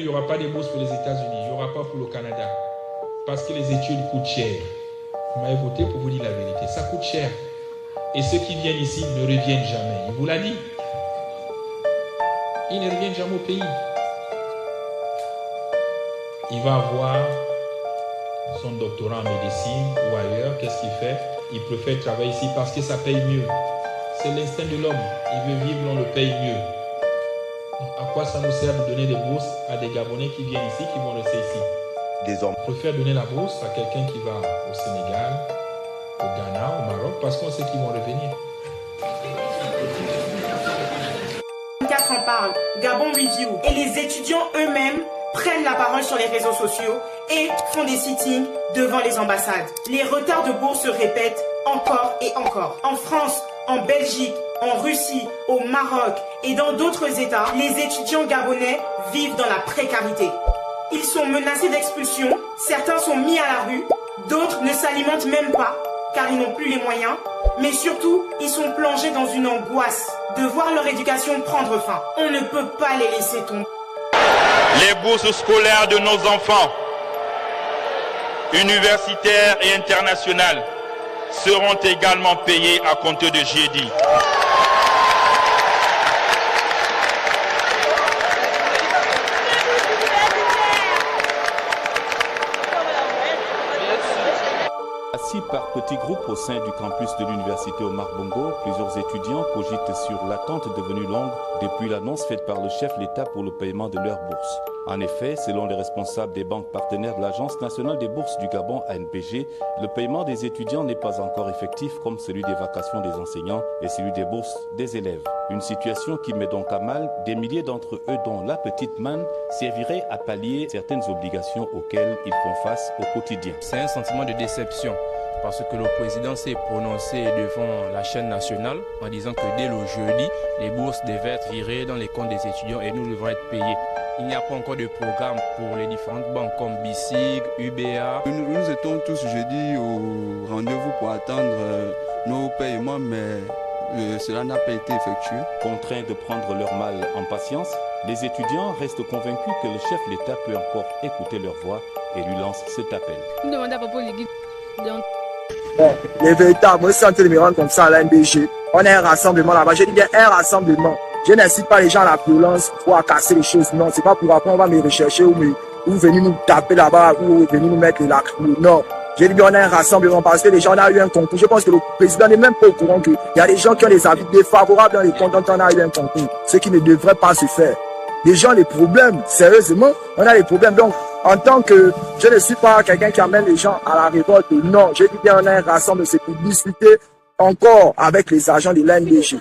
Il n'y aura pas de bourse pour les États-Unis, il n'y aura pas pour le Canada. Parce que les études coûtent cher. Vous m'avez voté pour vous dire la vérité. Ça coûte cher. Et ceux qui viennent ici ne reviennent jamais. Il vous l'a dit. Ils ne reviennent jamais au pays. Il va avoir son doctorat en médecine ou ailleurs. Qu'est-ce qu'il fait? Il préfère travailler ici parce que ça paye mieux. C'est l'instinct de l'homme. Il veut vivre, on le paye mieux. Donc, à quoi ça nous sert de donner des bourses à des Gabonais qui viennent ici, qui vont rester ici? Désormais. On préfère donner la bourse à quelqu'un qui va au Sénégal, au Ghana, au Maroc, parce qu'on sait qu'ils vont revenir. 24 en parle, Gabon Review, et les étudiants eux-mêmes prennent la parole sur les réseaux sociaux et font des sittings devant les ambassades. Les retards de bourse se répètent encore et encore. En France, en Belgique, en Russie, au Maroc et dans d'autres États, les étudiants gabonais vivent dans la précarité. Ils sont menacés d'expulsion, certains sont mis à la rue, d'autres ne s'alimentent même pas car ils n'ont plus les moyens, mais surtout, ils sont plongés dans une angoisse de voir leur éducation prendre fin. On ne peut pas les laisser tomber. Les bourses scolaires de nos enfants, universitaires et internationales, seront également payées à compter de jeudi. Assis par petits groupes au sein du campus de l'université Omar Bongo, plusieurs étudiants cogitent sur l'attente devenue longue depuis l'annonce faite par le chef de l'État pour le paiement de leur bourse. En effet, selon les responsables des banques partenaires de l'Agence nationale des bourses du Gabon, ANBG, le paiement des étudiants n'est pas encore effectif comme celui des vacations des enseignants et celui des bourses des élèves. Une situation qui met donc à mal des milliers d'entre eux dont la petite manne servirait à pallier certaines obligations auxquelles ils font face au quotidien. C'est un sentiment de déception parce que le président s'est prononcé devant la chaîne nationale en disant que dès le jeudi, les bourses devaient être virées dans les comptes des étudiants et nous devrons être payés. Il n'y a pas encore de programme pour les différentes banques comme BICIG, UBA. Nous étions tous jeudi au rendez-vous pour attendre nos paiements, mais cela n'a pas été effectué. Contraints de prendre leur mal en patience, les étudiants restent convaincus que le chef de l'État peut encore écouter leur voix et lui lance cet appel. Nous demandons à propos du guide. Bon, les véritables, moi, c'est de me rendre comme ça à l'ANBG. On a un rassemblement là-bas. Je dis bien un rassemblement. Je n'incite pas les gens à la violence pour casser les choses. Non, c'est pas pour après on va me rechercher ou venir nous taper là-bas ou venir nous mettre la crue. Non. Je dis bien on a un rassemblement parce que les gens ont eu un concours. Je pense que le président n'est même pas au courant qu'il y a des gens qui ont des avis défavorables dans les comptes dont on a eu un concours. Ce qui ne devrait pas se faire. Les gens, les problèmes, sérieusement, on a des problèmes. Donc, en tant que, je ne suis pas quelqu'un qui amène les gens à la révolte. Non, je dis bien on a un rassemblement, c'est pour discuter encore avec les agents de l'ANBG.